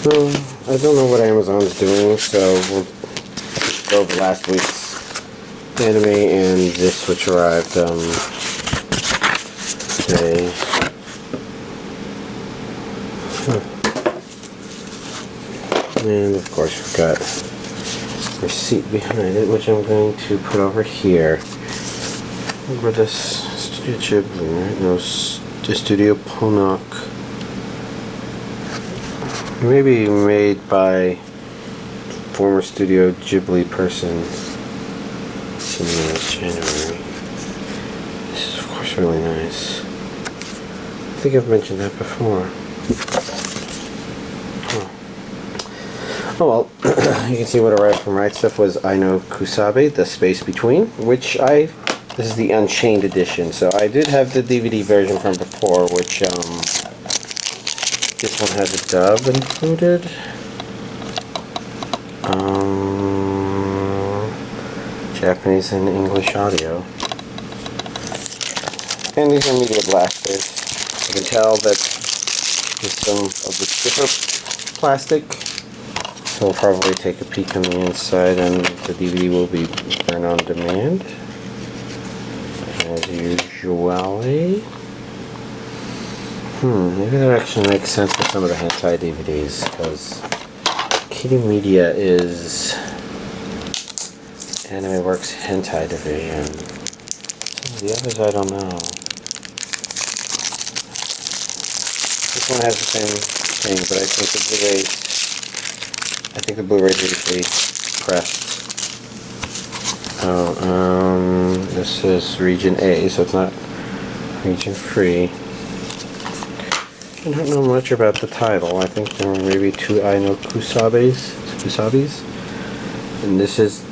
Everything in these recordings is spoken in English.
Well, I don't know what Amazon's doing, so we'll go over last week's anime and this, which arrived today. And of course we've got a receipt behind it, which I'm going to put over here. Over this Studio Ghibli, right? No, Studio Ponok. Maybe made by former Studio Ghibli person. This January. This is of course really nice. I think I've mentioned that before. Oh well, you can see what arrived from Right Stuff was I Know Kusabi, The Space Between, which this is the Unchained edition, so I did have the DVD version from before, which this one has a dub included. Japanese and English audio. And these are media blasters. You can tell that there's some of the stiffer plastic. So we'll probably take a peek on the inside, and the DVD will be burn on demand, as usually. Maybe that actually makes sense for some of the hentai DVDs, because Kitty Media is Anime Works hentai division. Some of the others I don't know. This one has the same thing, but I think the Blu-rays are usually pressed. This is region A, so it's not region free. I don't know much about the title. I think there were maybe two I Know Kusabis. And this is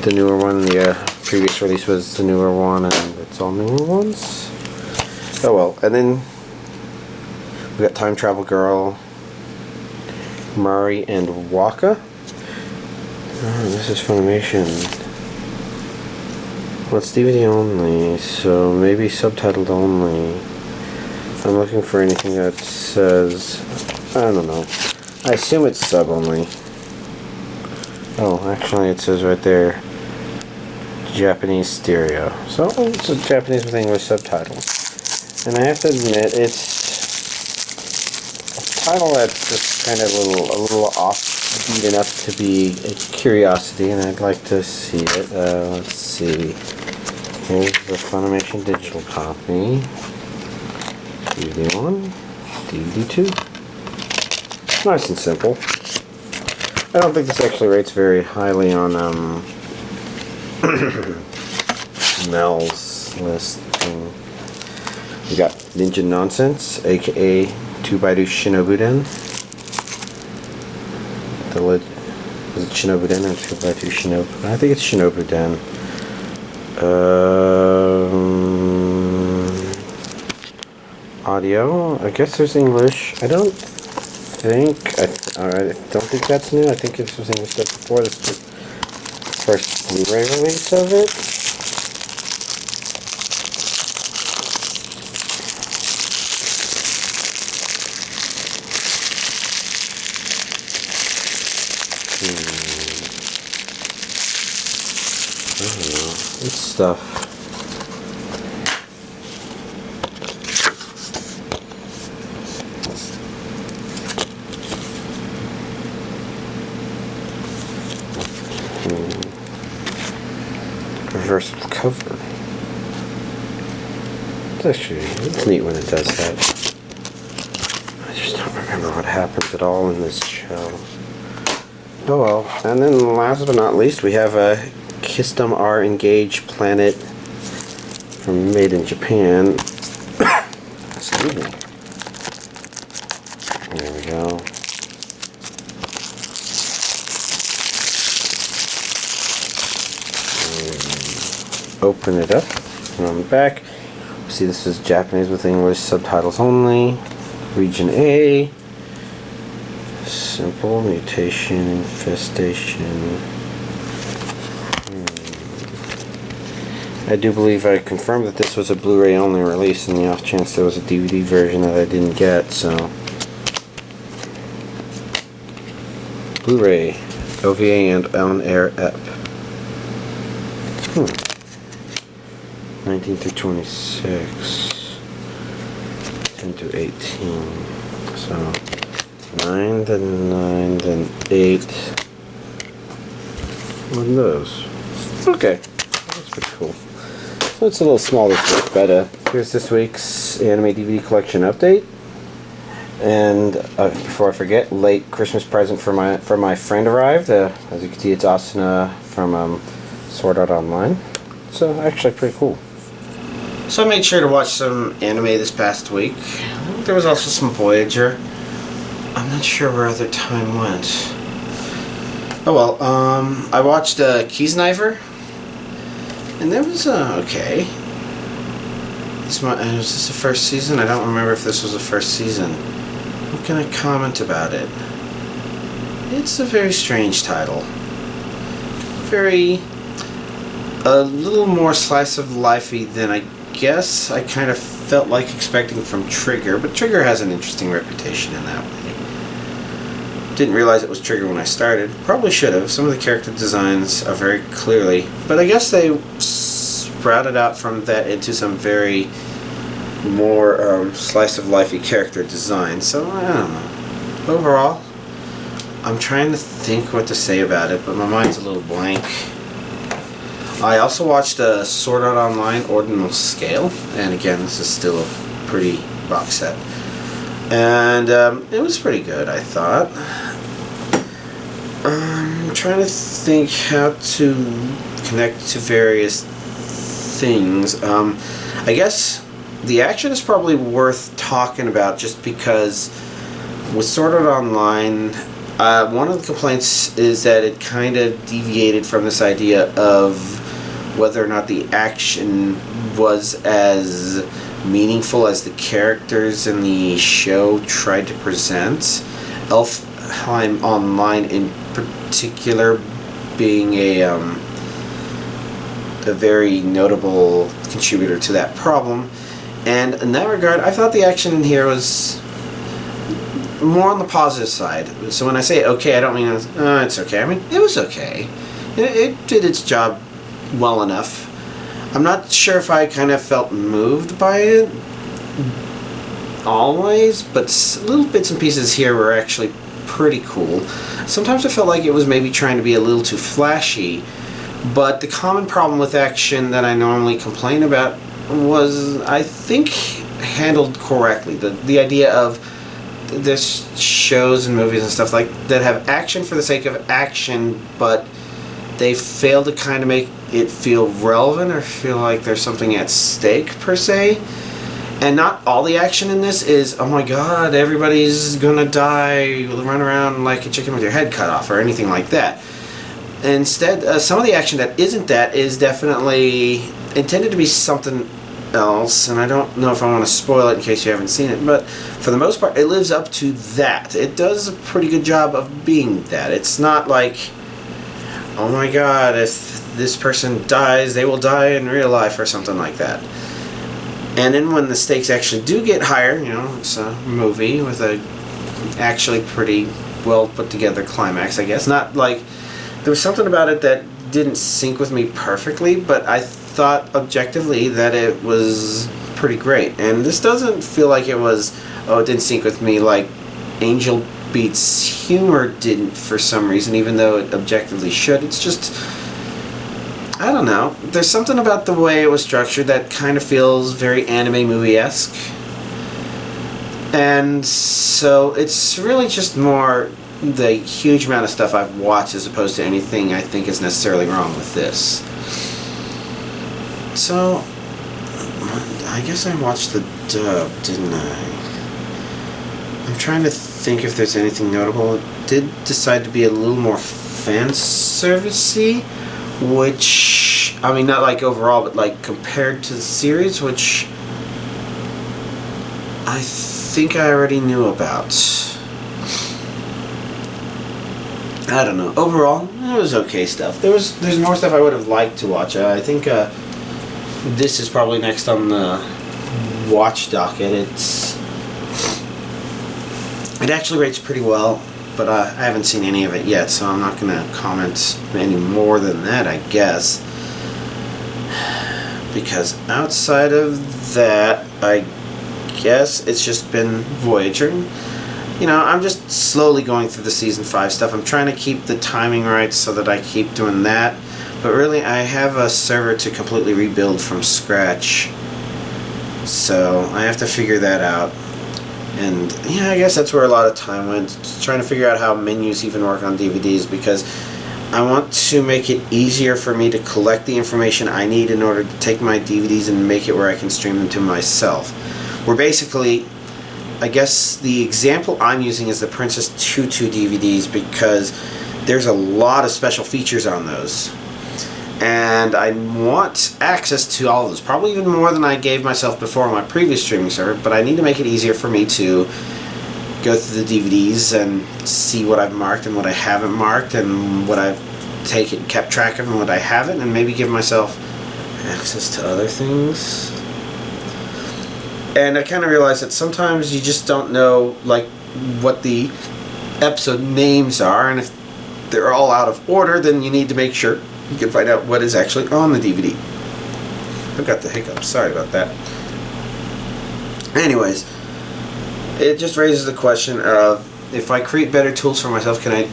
the newer one. The previous release was the newer one, and it's all newer ones. Oh well. And then we got Time Travel Girl, Mari and Waka. Oh, this is Funimation. Well, it's DVD only, so maybe subtitled only. I'm looking for anything that says, I don't know. I assume it's sub only. Oh, actually it says right there, Japanese stereo. So it's a Japanese with English subtitles. And I have to admit, it's a title that's just kind of a little offbeat enough to be a curiosity, and I'd like to see it. Let's see. Here's the Funimation digital copy. DVD 1, DVD 2. Nice and simple. I don't think this actually rates very highly on Mel's listing. We got Ninja Nonsense, aka 2x2 Shinobuden. Is it Shinobuden or 2x2 Shinobu? I think it's Shinobuden. Audio. I guess there's English. I don't think that's new. I think this was English stuff before. This is the first Blu-ray release of it. I don't know. It's stuff. Reversible cover. It's neat when it does that. I just don't remember what happens at all in this show. Oh well. And then last but not least, we have a Kissdum R Engage Planet from Made in Japan. Excuse me. There we go. Open it up, and on the back, see this is Japanese with English subtitles only. Region A. Simple mutation infestation. I do believe I confirmed that this was a Blu-ray only release, in the off chance there was a DVD version that I didn't get. So Blu-ray, OVA and on-air ep. 19 through 26. 10 through 18. So 9, then 9, then 8. What are those? Okay, that's pretty cool. So it's a little small this week, but here's this week's anime DVD collection update. And before I forget, late Christmas present for my friend arrived. As you can see, it's Asuna from Sword Art Online. So actually pretty cool. So I made sure to watch some anime this past week. There was also some Voyager. I'm not sure where other time went. Oh well, I watched Kissdum, and that was okay. Was this the first season? I don't remember if this was the first season. What can I comment about it? It's a very strange title. A little more slice of lifey than I guess I kind of felt like expecting from Trigger, but Trigger has an interesting reputation in that way. Didn't realize it was Trigger when I started. Probably should have. Some of the character designs are very clearly, but I guess they sprouted out from that into some very more slice of lifey character design. So I don't know. Overall, I'm trying to think what to say about it, but my mind's a little blank. I also watched Sword Art Online Ordinal Scale, and again, this is still a pretty box set. And it was pretty good, I thought. I'm trying to think how to connect to various things. I guess the action is probably worth talking about just because with Sword Art Online, one of the complaints is that it kind of deviated from this idea of whether or not the action was as meaningful as the characters in the show tried to present. Elfheim Online in particular being a very notable contributor to that problem. And in that regard, I thought the action in here was more on the positive side. So when I say okay, I don't mean it's okay. I mean, it was okay. It did its job well enough. I'm not sure if I kind of felt moved by it always, but little bits and pieces here were actually pretty cool. Sometimes I felt like it was maybe trying to be a little too flashy, but the common problem with action that I normally complain about was, I think, handled correctly. The idea of there's shows and movies and stuff like that have action for the sake of action, but they fail to kind of make it feel relevant or feel like there's something at stake per se. And not all the action in this is, oh my god, everybody's gonna die, run around like a chicken with your head cut off or anything like that. Instead, some of the action that isn't that is definitely intended to be something else, and I don't know if I want to spoil it in case you haven't seen it, but for the most part it lives up to that. It does a pretty good job of being that. It's not like, oh my god, if this person dies, they will die in real life or something like that. And then when the stakes actually do get higher, you know, it's a movie with a actually pretty well put together climax, I guess. Not like, there was something about it that didn't sync with me perfectly, but I thought objectively that it was pretty great. And this doesn't feel like it was, oh, it didn't sync with me like Angel Beats' humor didn't for some reason, even though it objectively should. It's just, I don't know. There's something about the way it was structured that kind of feels very anime movie-esque. And so it's really just more the huge amount of stuff I've watched as opposed to anything I think is necessarily wrong with this. So, I guess I watched the dub, didn't I? I'm trying to think if there's anything notable. It did decide to be a little more fan servicey, which, I mean, not like overall, but like compared to the series, which I think I already knew about. I don't know. Overall, it was okay stuff. There's more stuff I would have liked to watch. I think this is probably next on the watch docket. It actually rates pretty well. but I haven't seen any of it yet, so I'm not going to comment any more than that, I guess. Because outside of that, I guess it's just been Voyager. You know, I'm just slowly going through the Season 5 stuff. I'm trying to keep the timing right so that I keep doing that. But really, I have a server to completely rebuild from scratch. So I have to figure that out. And yeah, I guess that's where a lot of time went. Just trying to figure out how menus even work on DVDs, because I want to make it easier for me to collect the information I need in order to take my DVDs and make it where I can stream them to myself. We're basically, I guess the example I'm using is the Princess Tutu DVDs, because there's a lot of special features on those. And I want access to all of those, probably even more than I gave myself before on my previous streaming server, but I need to make it easier for me to go through the DVDs and see what I've marked and what I haven't marked, and what I've kept track of and what I haven't, and maybe give myself access to other things. And I kind of realized that sometimes you just don't know, like, what the episode names are, and if they're all out of order, then you need to make sure you can find out what is actually on the DVD. I've got the hiccups, sorry about that. Anyways, it just raises the question of, if I create better tools for myself, can I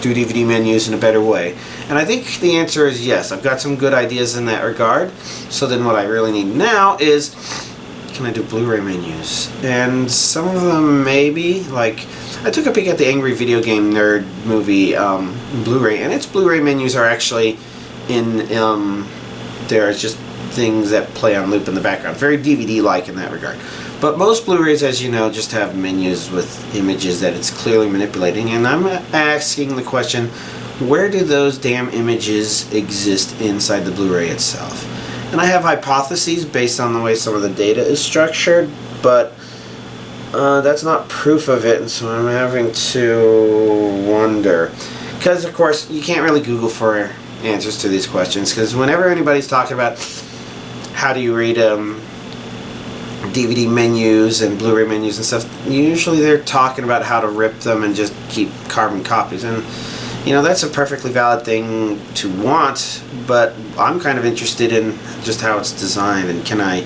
do DVD menus in a better way? And I think the answer is yes. I've got some good ideas in that regard. So then what I really need now is, can I do Blu-ray menus? And some of them maybe, like, I took a peek at the Angry Video Game Nerd movie Blu-ray, and its Blu-ray menus are actually in there. It's just things that play on loop in the background. Very DVD-like in that regard. But most Blu-rays, as you know, just have menus with images that it's clearly manipulating. And I'm asking the question, where do those damn images exist inside the Blu-ray itself? And I have hypotheses based on the way some of the data is structured, but that's not proof of it, and so I'm having to wonder. Because, of course, you can't really Google for answers to these questions, because whenever anybody's talking about how do you read DVD menus and Blu-ray menus and stuff, usually they're talking about how to rip them and just keep carbon copies. And, you know, that's a perfectly valid thing to want, but I'm kind of interested in just how it's designed and can I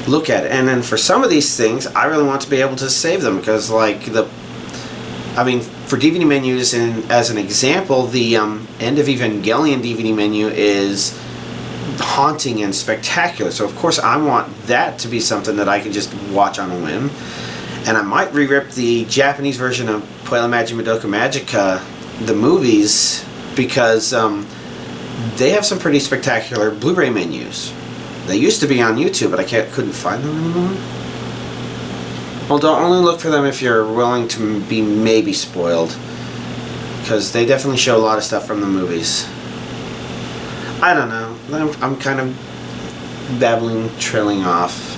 look at it. And then for some of these things, I really want to be able to save them, because, like, for DVD menus, and as an example, the End of Evangelion DVD menu is haunting and spectacular. So of course I want that to be something that I can just watch on a whim. And I might re-rip the Japanese version of Puella Magi Madoka Magica, the movies, because they have some pretty spectacular Blu-ray menus. They used to be on YouTube, but I couldn't find them anymore. Well, don't only look for them if you're willing to be maybe spoiled, because they definitely show a lot of stuff from the movies. I don't know. I'm kind of babbling, trailing off.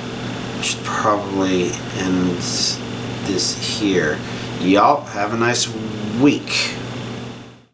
I should probably end this here. Y'all have a nice week.